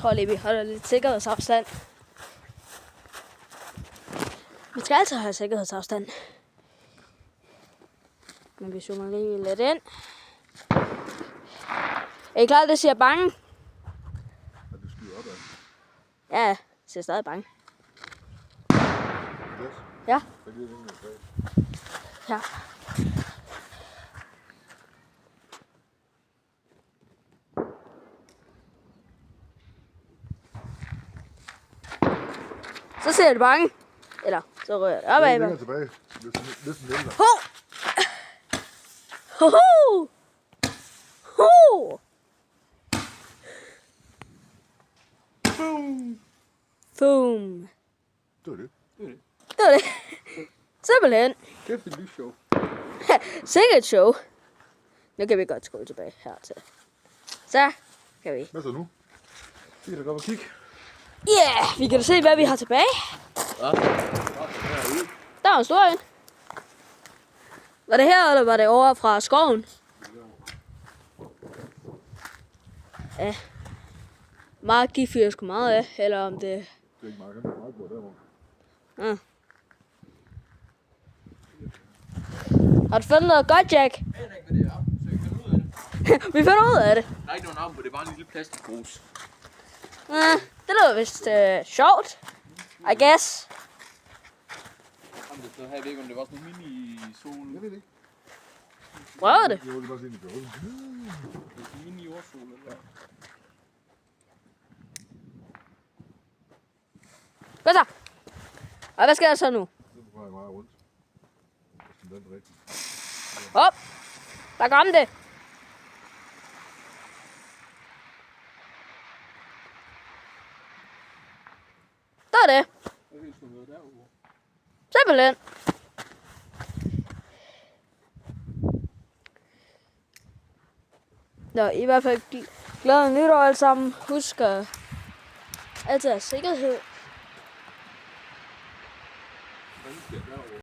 tror lige, vi holder lidt sikkerhedsafstand. Vi skal altid have sikkerhedsafstand. Men vi zoomer lige lidt ind. Er I klar, det siger bange? Og det skyder opad. Ja, det siger stadig bange. Yes. Ja. Så giver det en bag. Ja. Så ser det bange. Eller, så rører det opad. Længere tilbage. Næsten ældre. Ho! Ho! Ho! Ho! Boom! Boom. Det var det. Det var det. Simpelthen. Kæft et lysshow. Sikkert et show. Nu kan vi godt skåle tilbage hertil. Så kan vi. Hvad så nu? Vi kan da godt kigge. Ja, yeah, vi kan da se, hvad vi har tilbage. Ja. Der var en stor en. Var det her, eller var det over fra skoven? Ja. Mark, de fyrer sgu meget af, eller om det... Det er ikke meget. Han er meget god derovre. Ja. Har du fundet noget godt, Jack? Jeg aner ikke, hvad det er, så jeg finder ud af det. Vi finder ud af det. Der er ikke nogen navn på, det er bare en lille plastikpose. Ja, det lyder vist sjovt. I guess. Om det stod her, jeg ved ikke, om det var sådan en mini-sol. Jeg ved det ikke. Prøv det. Jeg vil bare se, det gør. En mini-jordsol eller hvad? Hvad så? Og hvad skal der så nu? Så får jeg meget rundt. Hvis den er rigtig. Hop! Der kom det. Der er det. Jeg ved sgu noget derovre. Simpelthen. Nå, i hvert fald glæder nytår alle sammen. Husk at altid have sikkerhed. Hvad sker derovre?